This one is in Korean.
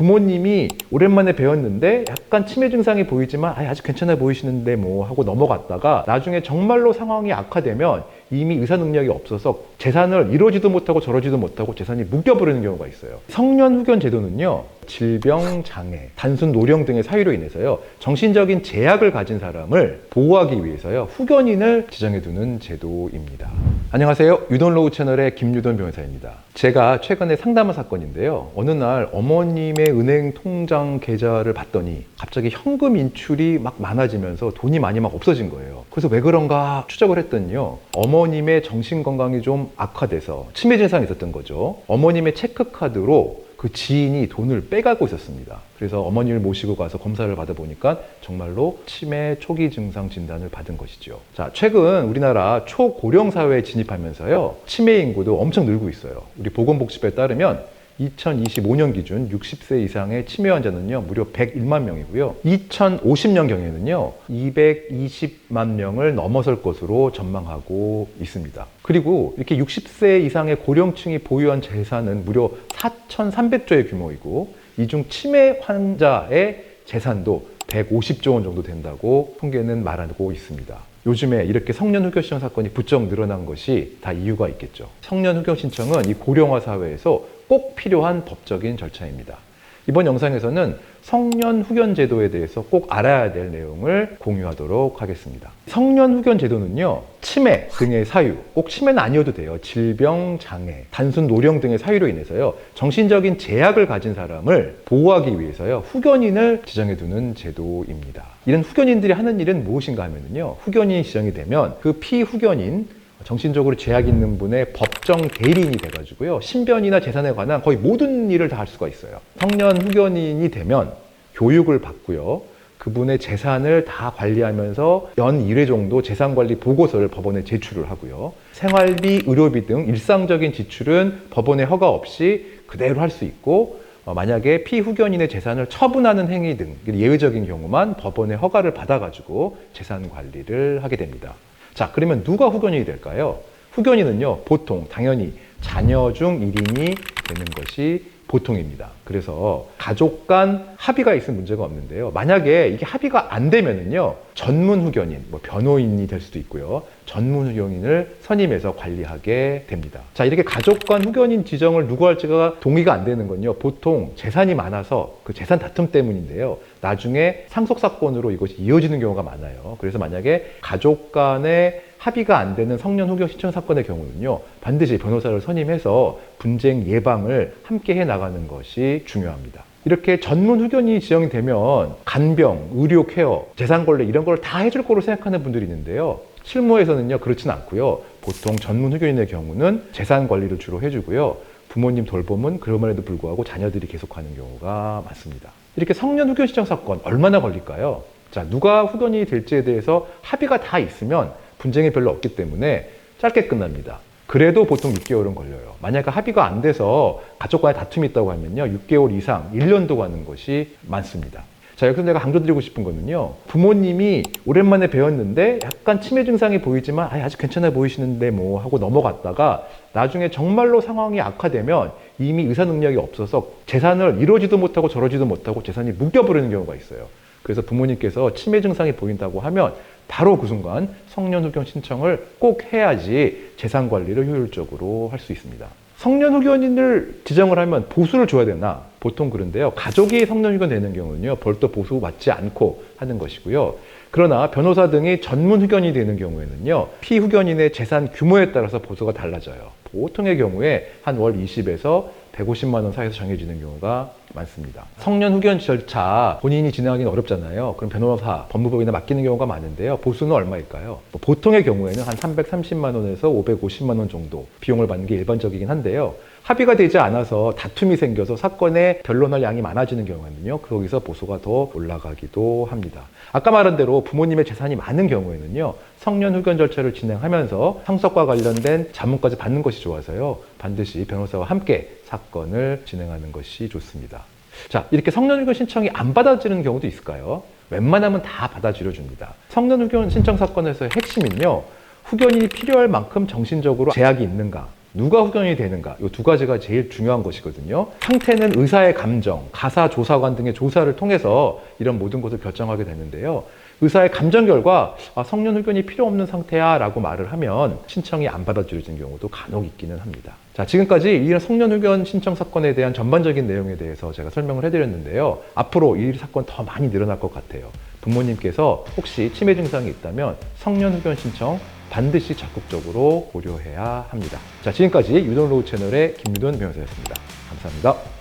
부모님이 오랜만에 배웠는데 약간 치매 증상이 보이지만 아직 괜찮아 보이시는데 뭐 하고 넘어갔다가 나중에 정말로 상황이 악화되면 이미 의사 능력이 없어서 재산을 이러지도 못하고 저러지도 못하고 재산이 묶여버리는 경우가 있어요. 성년 후견 제도는요, 질병, 장애, 단순 노령 등의 사유로 인해서요, 정신적인 제약을 가진 사람을 보호하기 위해서요, 후견인을 지정해두는 제도입니다. 안녕하세요. 유돈로우 채널의 김유돈 변호사입니다. 제가 최근에 상담한 사건인데요. 어느 날 어머님의 은행 통장 계좌를 봤더니 갑자기 현금 인출이 막 많아지면서 돈이 많이 막 없어진 거예요. 그래서 왜 그런가 추적을 했더니요, 어머님의 정신건강이 좀 악화돼서 치매 증상이 있었던 거죠. 어머님의 체크카드로 그 지인이 돈을 빼가고 있었습니다. 그래서 어머니를 모시고 가서 검사를 받아보니까 정말로 치매 초기 증상 진단을 받은 것이죠. 자, 최근 우리나라 초고령 사회에 진입하면서요, 치매 인구도 엄청 늘고 있어요. 우리 보건복지부에 따르면 2025년 기준 60세 이상의 치매 환자는요, 무려 101만 명이고요. 2050년경에는요, 220만 명을 넘어설 것으로 전망하고 있습니다. 그리고 이렇게 60세 이상의 고령층이 보유한 재산은 무려 4,300조의 규모이고, 이 중 치매 환자의 재산도 150조 원 정도 된다고 통계는 말하고 있습니다. 요즘에 이렇게 성년 후견 신청 사건이 부쩍 늘어난 것이 다 이유가 있겠죠. 성년 후견 신청은 이 고령화 사회에서 꼭 필요한 법적인 절차입니다. 이번 영상에서는 성년 후견 제도에 대해서 꼭 알아야 될 내용을 공유하도록 하겠습니다. 성년 후견 제도는요, 치매 등의 사유, 꼭 치매는 아니어도 돼요. 질병, 장애, 단순 노령 등의 사유로 인해서요, 정신적인 제약을 가진 사람을 보호하기 위해서요, 후견인을 지정해두는 제도입니다. 이런 후견인들이 하는 일은 무엇인가 하면요, 후견인이 지정이 되면 그 피후견인, 정신적으로 제약이 있는 분의 법정 대리인이 돼가지고요, 신변이나 재산에 관한 거의 모든 일을 다 할 수가 있어요. 성년 후견인이 되면 교육을 받고요, 그분의 재산을 다 관리하면서 연 1회 정도 재산관리 보고서를 법원에 제출을 하고요, 생활비, 의료비 등 일상적인 지출은 법원의 허가 없이 그대로 할 수 있고, 만약에 피후견인의 재산을 처분하는 행위 등 예외적인 경우만 법원의 허가를 받아가지고 재산 관리를 하게 됩니다. 자, 그러면 누가 후견인이 될까요? 후견인은요, 보통 당연히 자녀 중 1인이 되는 것이 보통입니다. 그래서 가족 간 합의가 있으면 문제가 없는데요. 만약에 이게 합의가 안 되면은요, 전문 후견인, 변호인이 될 수도 있고요, 전문 후견인을 선임해서 관리하게 됩니다. 자, 이렇게 가족 간 후견인 지정을 누구 할지가 동의가 안 되는 건요, 보통 재산이 많아서 그 재산 다툼 때문인데요, 나중에 상속사건으로 이것이 이어지는 경우가 많아요. 그래서 만약에 가족 간의 합의가 안 되는 성년 후견 신청 사건의 경우는요, 반드시 변호사를 선임해서 분쟁 예방을 함께 해 나가는 것이 중요합니다. 이렇게 전문 후견인이 지정이 되면 간병, 의료 케어, 재산 관리 이런 걸 다 해줄 거로 생각하는 분들이 있는데요, 실무에서는요, 그렇진 않고요. 보통 전문 후견인의 경우는 재산 관리를 주로 해주고요, 부모님 돌봄은 그럼에도 불구하고 자녀들이 계속하는 경우가 많습니다. 이렇게 성년 후견 신청 사건 얼마나 걸릴까요? 자, 누가 후견인이 될지에 대해서 합의가 다 있으면 분쟁이 별로 없기 때문에 짧게 끝납니다. 그래도 보통 6개월은 걸려요. 만약 합의가 안 돼서 가족 간에 다툼이 있다고 하면요, 6개월 이상, 1년도 가는 것이 많습니다. 자, 여기서 내가 강조드리고 싶은 거는요, 부모님이 오랜만에 배웠는데 약간 치매 증상이 보이지만 아직 괜찮아 보이시는데 뭐 하고 넘어갔다가 나중에 정말로 상황이 악화되면 이미 의사 능력이 없어서 재산을 이러지도 못하고 저러지도 못하고 재산이 묶여버리는 경우가 있어요. 그래서 부모님께서 치매 증상이 보인다고 하면 바로 그 순간 성년 후견 신청을 꼭 해야지 재산 관리를 효율적으로 할 수 있습니다. 성년 후견인을 지정을 하면 보수를 줘야 되나? 보통 그런데요, 가족이 성년 후견 되는 경우는요, 별도 보수 받지 않고 하는 것이고요. 그러나 변호사 등이 전문 후견인이 되는 경우에는요, 피후견인의 재산 규모에 따라서 보수가 달라져요. 보통의 경우에 한 월 20에서 150만 원 사이에서 정해지는 경우가 많습니다. 성년 후견 절차 본인이 진행하기는 어렵잖아요. 그럼 변호사, 법무법인에 맡기는 경우가 많은데요. 보수는 얼마일까요? 보통의 경우에는 한 330만 원에서 550만 원 정도 비용을 받는 게 일반적이긴 한데요, 합의가 되지 않아서 다툼이 생겨서 사건에 변론할 양이 많아지는 경우에는요, 거기서 보수가 더 올라가기도 합니다. 아까 말한 대로 부모님의 재산이 많은 경우에는요, 성년 후견 절차를 진행하면서 상속과 관련된 자문까지 받는 것이 좋아서요, 반드시 변호사와 함께 사건을 진행하는 것이 좋습니다. 자, 이렇게 성년 후견 신청이 안 받아지는 경우도 있을까요? 웬만하면 다 받아들여 줍니다. 성년 후견 신청 사건에서의 핵심은요, 후견인이 필요할 만큼 정신적으로 제약이 있는가, 누가 후견이 되는가, 이 두 가지가 제일 중요한 것이거든요. 상태는 의사의 감정, 가사 조사관 등의 조사를 통해서 이런 모든 것을 결정하게 되는데요. 의사의 감정 결과 성년 후견이 필요 없는 상태야 라고 말을 하면 신청이 안 받아들여지는 경우도 간혹 있기는 합니다. 자, 지금까지 이 성년 후견 신청 사건에 대한 전반적인 내용에 대해서 제가 설명을 해드렸는데요. 앞으로 이 사건 더 많이 늘어날 것 같아요. 부모님께서 혹시 치매 증상이 있다면 성년 후견 신청 반드시 적극적으로 고려해야 합니다. 자, 지금까지 유돈로우 채널의 김유돈 변호사였습니다. 감사합니다.